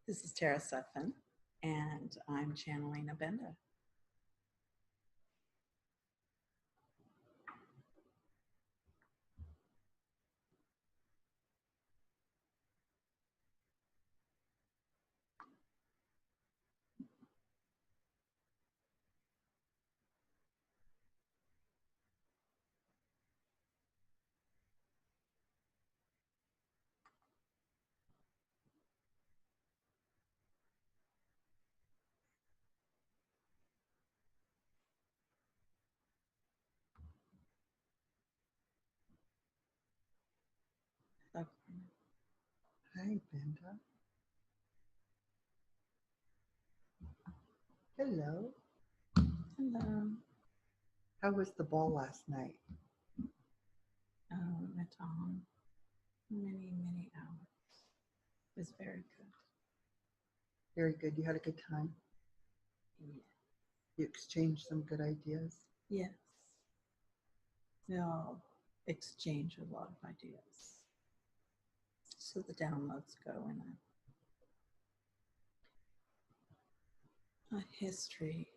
This is Sutphen, and I'm channeling Abenda. Hi, Abenda. Hello. Hello. How was the ball last night? Oh, it went on many hours. It was very good. Very good. You had a good time? Yeah. You exchanged some good ideas? Yes. We all exchange a lot of ideas. So the downloads go in a history.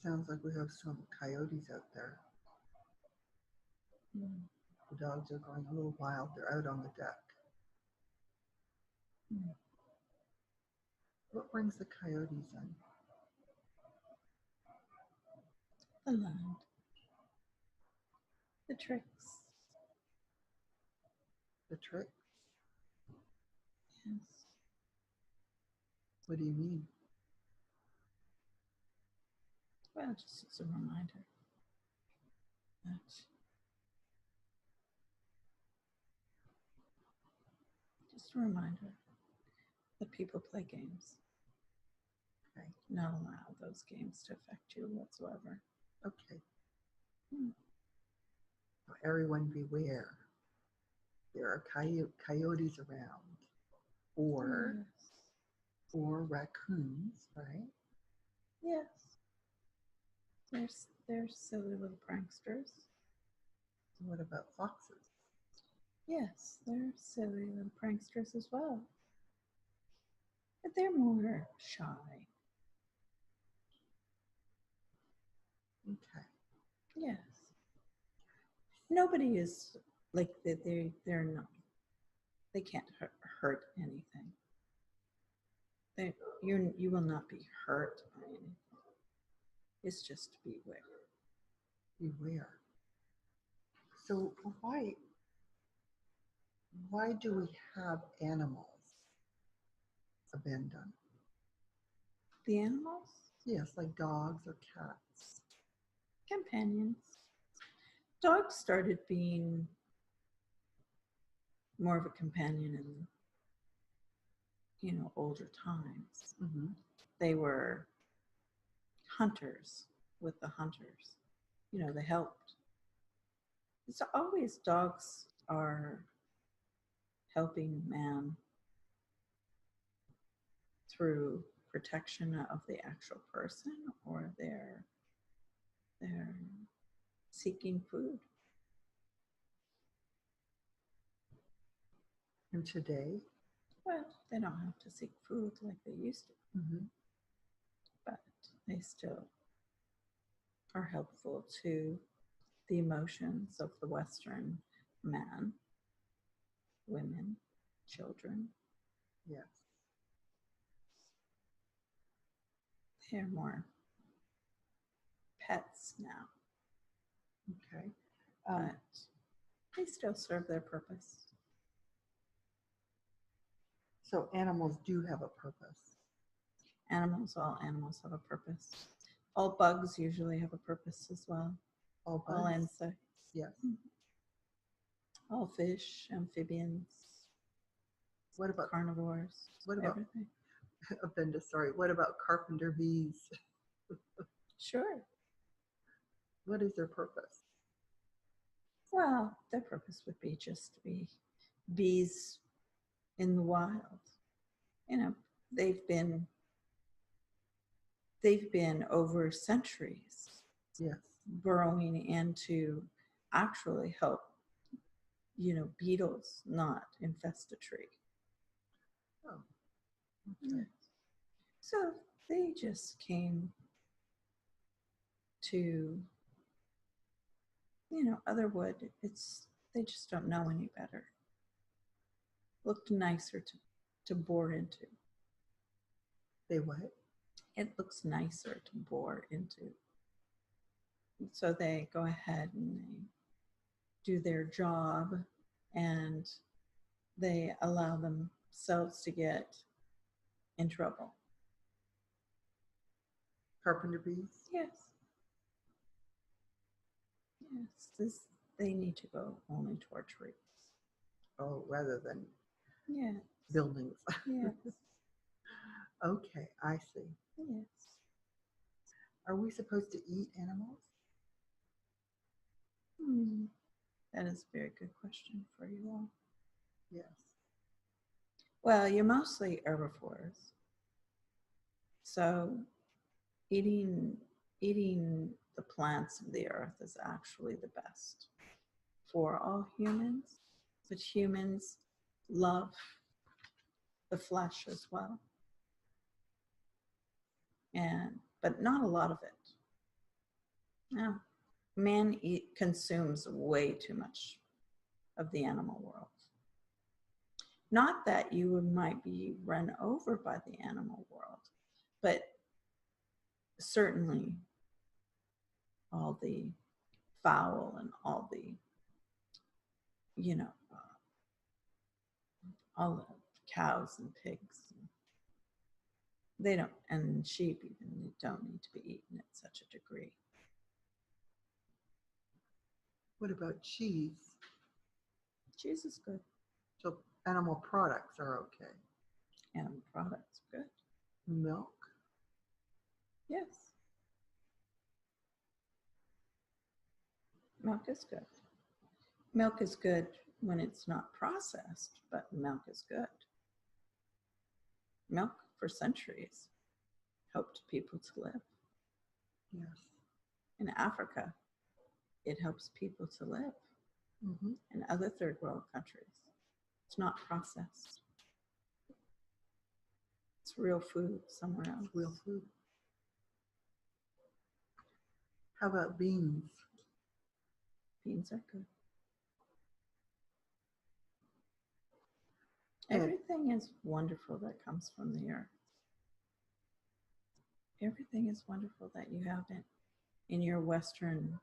Sounds like we have some coyotes out there. Mm. The dogs are going a little wild. They're out on the deck. Mm. What brings the coyotes in? The land. The tricks. The trick? Yes. What do you mean? Well, just as a reminder that just a reminder that people play games. Okay. Not allow those games to affect you whatsoever. Okay. Hmm. Everyone beware. There are coyotes around. Or raccoons, right? Yes. They're silly little pranksters. What about foxes? Yes, they're silly little pranksters as well. But they're more shy. Okay. Yes. Nobody is like they're not. They can't hurt anything. You will not be hurt by anything. It's just beware. Beware. So why do we have animals, Abenda? The animals? Yes, like dogs or cats. Companions. Dogs started being more of a companion in older times. Mm-hmm. They were hunters with the hunters. They helped. It's always dogs are helping man through protection of the actual person, or they're seeking food. And today? Well, they don't have to seek food like they used to, Mm-hmm. but they still are helpful to the emotions of the Western man, women, children. Yes. They're more pets now. Okay. But they still serve their purpose. So animals do have a purpose. All animals have a purpose. All bugs usually have a purpose as well. All bugs? All insects. Yes. Mm-hmm. All fish, amphibians. What about carnivores? What about everything? Abenda, sorry. What about carpenter bees? Sure. What is their purpose? Well, their purpose would be just to be bees in the wild. They've been over centuries, yes, burrowing in to actually help beetles not infest a tree. Oh, Yeah. okay. So they just came to, other wood. They just don't know any better. Looked nicer to bore into. They what? It looks nicer to bore into. So they go ahead and they do their job, and they allow themselves to get in trouble. Carpenter bees? Yes. Yes. They need to go only toward trees. Oh, rather than Yes. buildings. Yes. Okay, I see. Yes. Are we supposed to eat animals? That is a very good question for you all. Yes. Well, you're mostly herbivores. So eating the plants of the earth is actually the best for all humans, but humans love the flesh as well. But not a lot of it. No. Man consumes way too much of the animal world. Not that you might be run over by the animal world, but certainly all the fowl and all the, all the cows and pigs, they don't, and sheep even, don't need to be eaten at such a degree. What about cheese? Cheese is good. So animal products are okay. Animal products are good. Milk? Yes. Milk is good. Milk is good when it's not processed, but milk is good. Milk for centuries helped people to live. Yes. In Africa, it helps people to live. Mm-hmm. In other third world countries, it's not processed. It's real food somewhere else. Real food. How about beans? Beans are good. And everything is wonderful that comes from the earth. Everything is wonderful that you have in your Western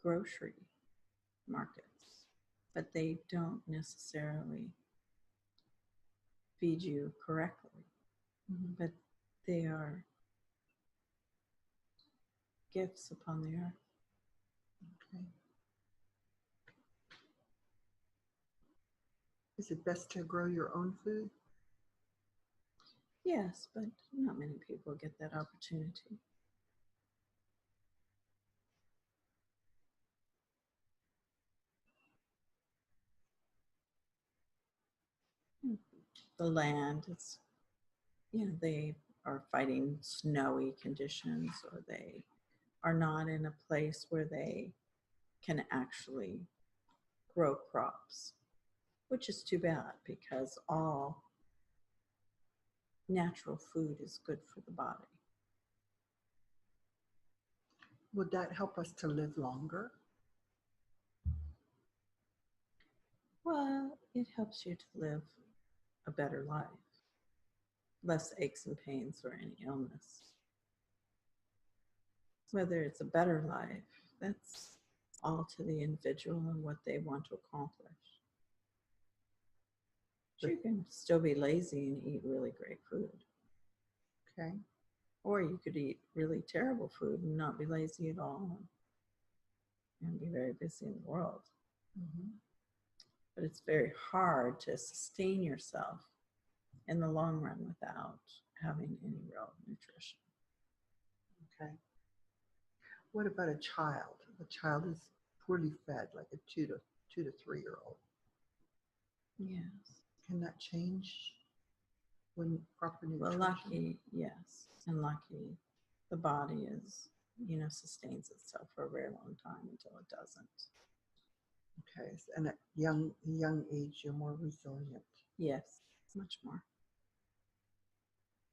grocery markets, but they don't necessarily feed you correctly. mm-hmm. But they are gifts upon the earth. Okay. Is it best to grow your own food? Yes, but not many people get that opportunity. The land, it's, they are fighting snowy conditions, or they are not in a place where they can actually grow crops, which is too bad because all natural food is good for the body. Would that help us to live longer? Well, it helps you to live a better life, less aches and pains or any illness. Whether it's a better life, that's all to the individual and what they want to accomplish. But you can still be lazy and eat really great food. Okay. Or you could eat really terrible food and not be lazy at all and be very busy in the world. Mm-hmm. But it's very hard to sustain yourself in the long run without having any real nutrition. Okay. What about a child? A child is poorly fed, like a 2 to 3 year old. Yes. Can that change when proper nutrition? Well, lucky, yes. And lucky, the body is, sustains itself for a very long time until it doesn't. Okay. And at young age, you're more resilient. Yes, much more.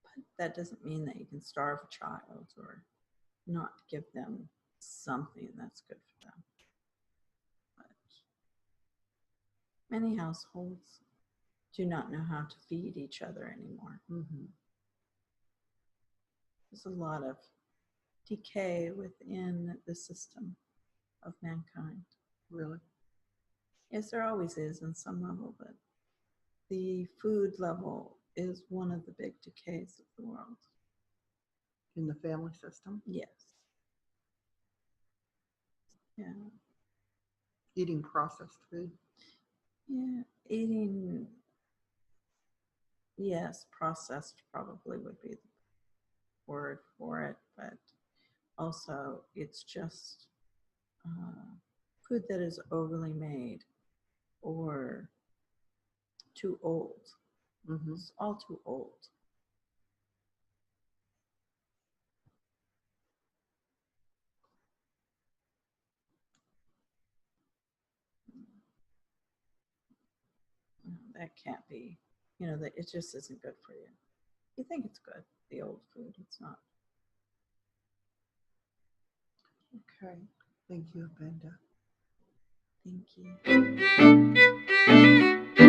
But that doesn't mean that you can starve a child or not give them something that's good for them. But many households do not know how to feed each other anymore. Mm-hmm. There's a lot of decay within the system of mankind. Really? Yes, there always is in some level, but the food level is one of the big decays of the world. In the family system? Yes. Yeah. Eating processed food? Yeah. Eating, yes, processed probably would be the word for it, but also it's just food that is overly made or too old. Mm-hmm. It's all too old. That can't be, that it just isn't good for you. You think it's good, the old food, it's not. Okay. Thank you, Abenda. Thank you.